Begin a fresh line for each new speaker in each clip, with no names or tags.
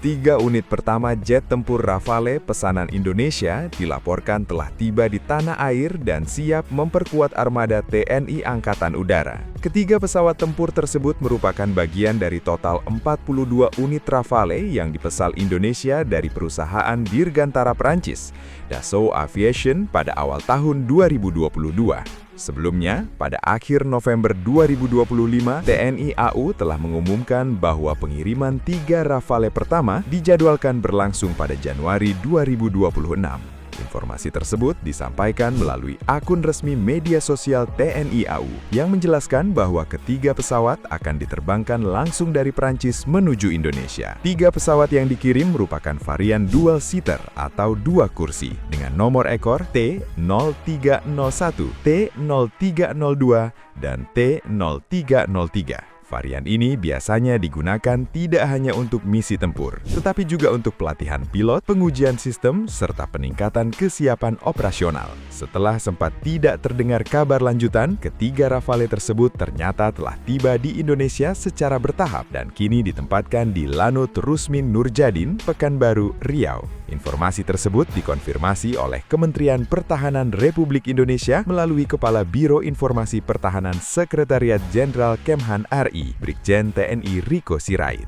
3 unit pertama jet tempur Rafale pesanan Indonesia dilaporkan telah tiba di tanah air dan siap memperkuat armada TNI Angkatan Udara. Ketiga pesawat tempur tersebut merupakan bagian dari total 42 unit Rafale yang dipesan Indonesia dari perusahaan dirgantara Prancis, Dassault Aviation, pada awal tahun 2022. Sebelumnya, pada akhir November 2025, TNI AU telah mengumumkan bahwa pengiriman 3 Rafale pertama dijadwalkan berlangsung pada Januari 2026. Informasi tersebut disampaikan melalui akun resmi media sosial TNI AU yang menjelaskan bahwa ketiga pesawat akan diterbangkan langsung dari Prancis menuju Indonesia. 3 pesawat yang dikirim merupakan varian dual seater atau 2 kursi dengan nomor ekor T0301, T0302, dan T0303. Varian ini biasanya digunakan tidak hanya untuk misi tempur, tetapi juga untuk pelatihan pilot, pengujian sistem, serta peningkatan kesiapan operasional. Setelah sempat tidak terdengar kabar lanjutan, ketiga Rafale tersebut ternyata telah tiba di Indonesia secara bertahap dan kini ditempatkan di Lanut Rusmin Nurjadin, Pekanbaru, Riau. Informasi tersebut dikonfirmasi oleh Kementerian Pertahanan Republik Indonesia melalui Kepala Biro Informasi Pertahanan Sekretariat Jenderal Kemhan RI, Brigjen TNI Riko Sirait.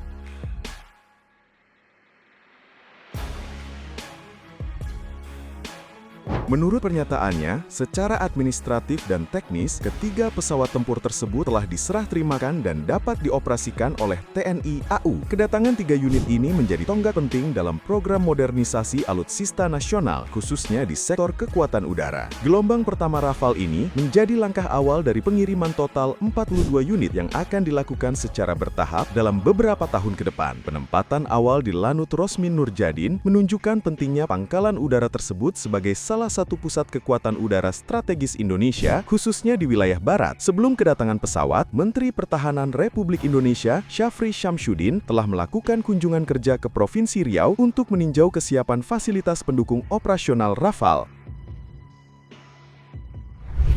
Menurut pernyataannya, secara administratif dan teknis, ketiga pesawat tempur tersebut telah diserah terimakan dan dapat dioperasikan oleh TNI AU. Kedatangan 3 unit ini menjadi tonggak penting dalam program modernisasi alutsista nasional, khususnya di sektor kekuatan udara. Gelombang pertama Rafale ini menjadi langkah awal dari pengiriman total 42 unit yang akan dilakukan secara bertahap dalam beberapa tahun ke depan. Penempatan awal di Lanut Rusmin Nurjadin menunjukkan pentingnya pangkalan udara tersebut sebagai salah satu pusat kekuatan udara strategis Indonesia, khususnya di wilayah barat. Sebelum kedatangan pesawat, Menteri Pertahanan Republik Indonesia, Syafri Syamsuddin, telah melakukan kunjungan kerja ke Provinsi Riau untuk meninjau kesiapan fasilitas pendukung operasional Rafale.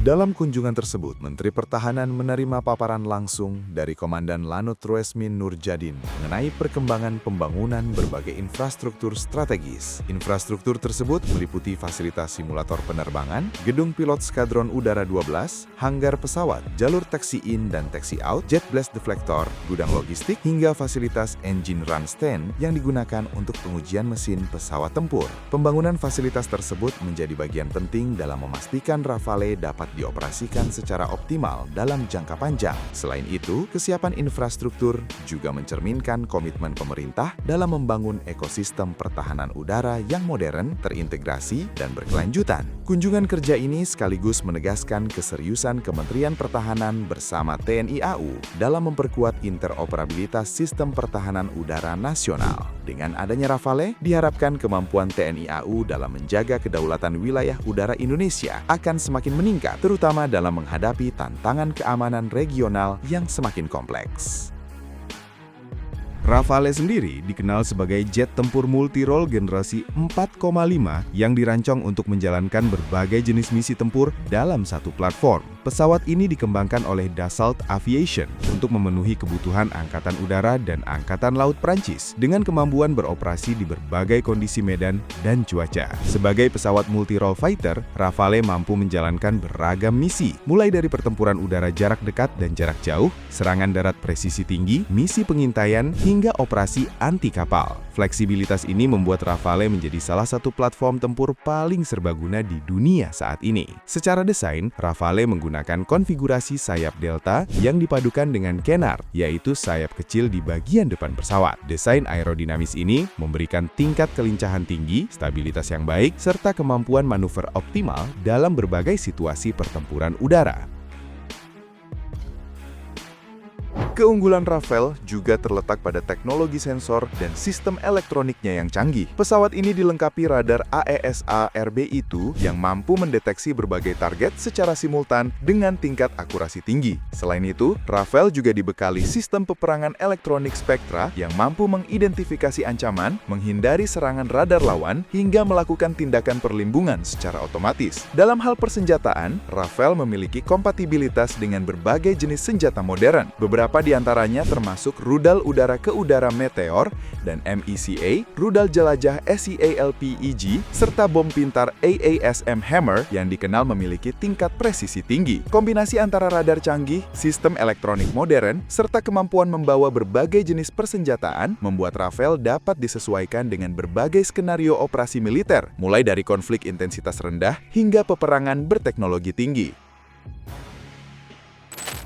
Dalam kunjungan tersebut, Menteri Pertahanan menerima paparan langsung dari Komandan Lanut Rusmin Nurjadin mengenai perkembangan pembangunan berbagai infrastruktur strategis. Infrastruktur tersebut meliputi fasilitas simulator penerbangan, gedung pilot Skadron Udara 12, hanggar pesawat, jalur taxi in dan taxi out, jet blast deflector, gudang logistik, hingga fasilitas engine run stand yang digunakan untuk pengujian mesin pesawat tempur. Pembangunan fasilitas tersebut menjadi bagian penting dalam memastikan Rafale dapat dioperasikan secara optimal dalam jangka panjang. Selain itu, kesiapan infrastruktur juga mencerminkan komitmen pemerintah dalam membangun ekosistem pertahanan udara yang modern, terintegrasi, dan berkelanjutan. Kunjungan kerja ini sekaligus menegaskan keseriusan Kementerian Pertahanan bersama TNI AU dalam memperkuat interoperabilitas sistem pertahanan udara nasional. Dengan adanya Rafale, diharapkan kemampuan TNI AU dalam menjaga kedaulatan wilayah udara Indonesia akan semakin meningkat, terutama dalam menghadapi tantangan keamanan regional yang semakin kompleks. Rafale sendiri dikenal sebagai jet tempur multirole generasi 4,5 yang dirancang untuk menjalankan berbagai jenis misi tempur dalam satu platform. Pesawat ini dikembangkan oleh Dassault Aviation untuk memenuhi kebutuhan Angkatan Udara dan Angkatan Laut Prancis dengan kemampuan beroperasi di berbagai kondisi medan dan cuaca. Sebagai pesawat multirole fighter, Rafale mampu menjalankan beragam misi, mulai dari pertempuran udara jarak dekat dan jarak jauh, serangan darat presisi tinggi, misi pengintaian, hingga operasi anti kapal. Fleksibilitas ini membuat Rafale menjadi salah satu platform tempur paling serbaguna di dunia saat ini. Secara desain, Rafale menggunakan konfigurasi sayap delta yang dipadukan dengan canard, yaitu sayap kecil di bagian depan pesawat. Desain aerodinamis ini memberikan tingkat kelincahan tinggi, stabilitas yang baik, serta kemampuan manuver optimal dalam berbagai situasi pertempuran udara. Keunggulan Rafale juga terletak pada teknologi sensor dan sistem elektroniknya yang canggih. Pesawat ini dilengkapi radar AESA RBI-2 yang mampu mendeteksi berbagai target secara simultan dengan tingkat akurasi tinggi. Selain itu, Rafale juga dibekali sistem peperangan elektronik Spectra yang mampu mengidentifikasi ancaman, menghindari serangan radar lawan, hingga melakukan tindakan perlindungan secara otomatis. Dalam hal persenjataan, Rafale memiliki kompatibilitas dengan berbagai jenis senjata modern. Beberapa
Beberapa di antaranya termasuk rudal udara ke udara Meteor dan MECA, rudal jelajah SEALPEG, serta bom pintar AASM Hammer yang dikenal memiliki tingkat presisi tinggi. Kombinasi antara radar canggih, sistem elektronik modern, serta kemampuan membawa berbagai jenis persenjataan membuat Rafale dapat disesuaikan dengan berbagai skenario operasi militer, mulai dari konflik intensitas rendah hingga peperangan berteknologi tinggi.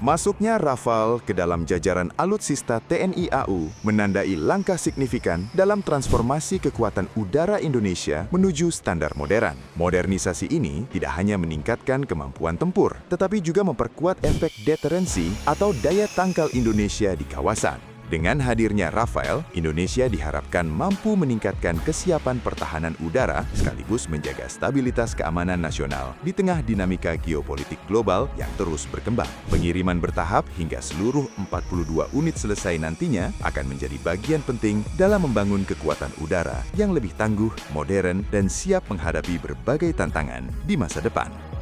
Masuknya Rafale ke dalam jajaran alutsista TNI AU menandai langkah signifikan dalam transformasi kekuatan udara Indonesia menuju standar modern. Modernisasi ini tidak hanya meningkatkan kemampuan tempur, tetapi juga memperkuat efek deterensi atau daya tangkal Indonesia di kawasan. Dengan hadirnya Rafale, Indonesia diharapkan mampu meningkatkan kesiapan pertahanan udara sekaligus menjaga stabilitas keamanan nasional di tengah dinamika geopolitik global yang terus berkembang. Pengiriman bertahap hingga seluruh 42 unit selesai nantinya akan menjadi bagian penting dalam membangun kekuatan udara yang lebih tangguh, modern, dan siap menghadapi berbagai tantangan di masa depan.